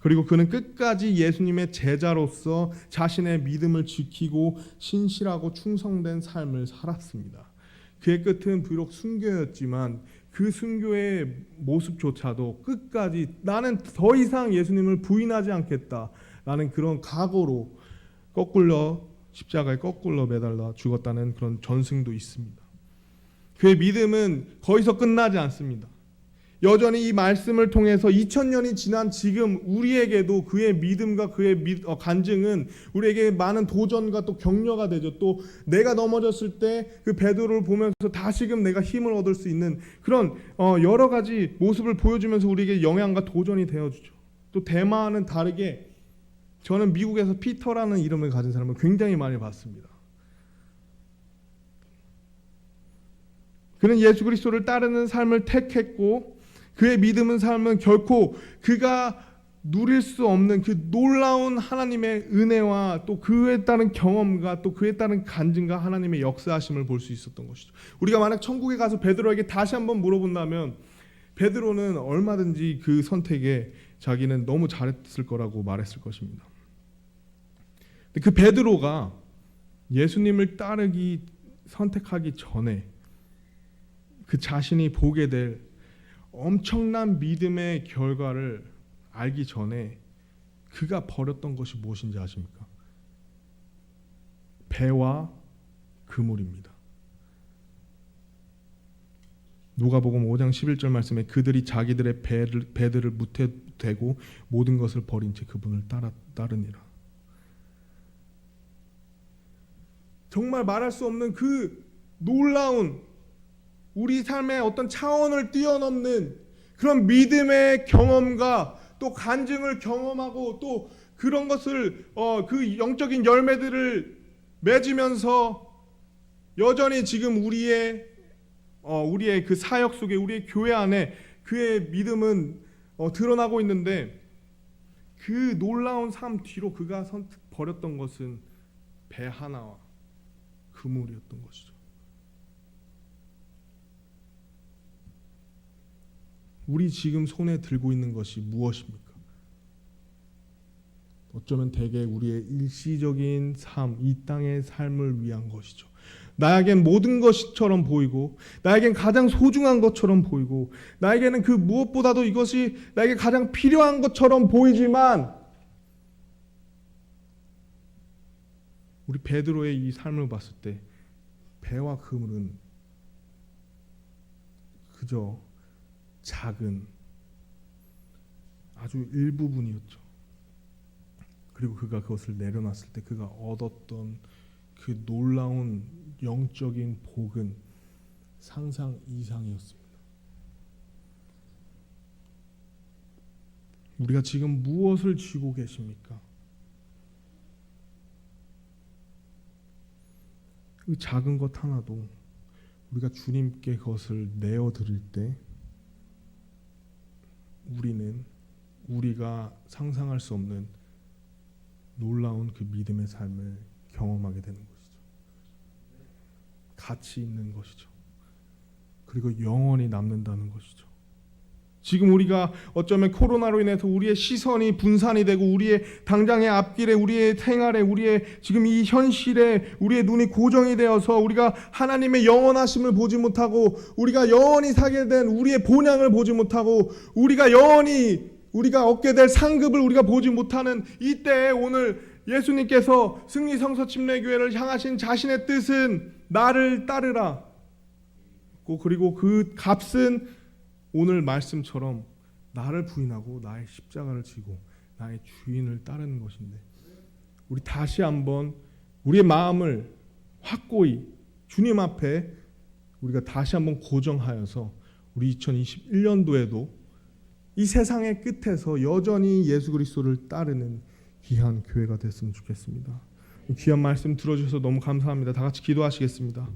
그리고 그는 끝까지 예수님의 제자로서 자신의 믿음을 지키고 신실하고 충성된 삶을 살았습니다. 그의 끝은 비록 순교였지만 그 순교의 모습조차도 끝까지 나는 더 이상 예수님을 부인하지 않겠다라는 그런 각오로 십자가에 거꾸로 매달려 죽었다는 그런 전승도 있습니다. 그의 믿음은 거기서 끝나지 않습니다. 여전히 이 말씀을 통해서 2000년이 지난 지금 우리에게도 그의 믿음과 그의 간증은 우리에게 많은 도전과 또 격려가 되죠. 또 내가 넘어졌을 때 그 베드로를 보면서 다시금 내가 힘을 얻을 수 있는 그런 여러 가지 모습을 보여주면서 우리에게 영향과 도전이 되어주죠. 또 대마는 다르게 저는 미국에서 피터라는 이름을 가진 사람을 굉장히 많이 봤습니다. 그는 예수 그리스도를 따르는 삶을 택했고 그의 믿음은 삶은 결코 그가 누릴 수 없는 그 놀라운 하나님의 은혜와 또 그에 따른 경험과 또 그에 따른 간증과 하나님의 역사하심을 볼 수 있었던 것이죠. 우리가 만약 천국에 가서 베드로에게 다시 한번 물어본다면 베드로는 얼마든지 그 선택에 자기는 너무 잘했을 거라고 말했을 것입니다. 그 베드로가 예수님을 선택하기 전에 그 자신이 보게 될 엄청난 믿음의 결과를 알기 전에 그가 버렸던 것이 무엇인지 아십니까? 배와 그물입니다. 누가복음 5장 11절 말씀에 그들이 자기들의 배들을 무태 대고 모든 것을 버린 채 그분을 따르니라. 정말 말할 수 없는 그 놀라운 우리 삶의 어떤 차원을 뛰어넘는 그런 믿음의 경험과 또 간증을 경험하고 또 그런 것을 그 영적인 열매들을 맺으면서 여전히 지금 우리의 그 사역 속에 우리의 교회 안에 그의 믿음은 드러나고 있는데 그 놀라운 삶 뒤로 그가 버렸던 것은 배 하나와 그물이었던 것이죠. 우리 지금 손에 들고 있는 것이 무엇입니까? 어쩌면 대개 우리의 일시적인 삶, 이 땅의 삶을 위한 것이죠. 나에겐 모든 것처럼 보이고 나에겐 가장 소중한 것처럼 보이고 나에게는 그 무엇보다도 이것이 나에게 가장 필요한 것처럼 보이지만 우리 베드로의 이 삶을 봤을 때 배와 그물은 그저 작은 아주 일부분이었죠. 그리고 그가 그것을 내려놨을 때 그가 얻었던 그 놀라운 영적인 복은 상상 이상이었습니다. 우리가 지금 무엇을 쥐고 계십니까? 그 작은 것 하나도 우리가 주님께 그것을 내어드릴 때 우리는 우리가 상상할 수 없는 놀라운 그 믿음의 삶을 경험하게 되는 것이죠. 가치 있는 것이죠. 그리고 영원히 남는다는 것이죠. 지금 우리가 어쩌면 코로나로 인해서 우리의 시선이 분산이 되고 우리의 당장의 앞길에 우리의 생활에 우리의 지금 이 현실에 우리의 눈이 고정이 되어서 우리가 하나님의 영원하심을 보지 못하고 우리가 영원히 살게 된 우리의 본향을 보지 못하고 우리가 영원히 우리가 얻게 될 상급을 우리가 보지 못하는 이때에 오늘 예수님께서 승리성서침례교회를 향하신 자신의 뜻은 나를 따르라. 그리고 그 값은 오늘 말씀처럼 나를 부인하고 나의 십자가를 지고 나의 주인을 따르는 것인데, 우리 다시 한번 우리의 마음을 확고히 주님 앞에 우리가 다시 한번 고정하여서 우리 2021년도에도 이 세상의 끝에서 여전히 예수 그리스도를 따르는 귀한 교회가 됐으면 좋겠습니다. 귀한 말씀 들어주셔서 너무 감사합니다. 다 같이 기도하시겠습니다.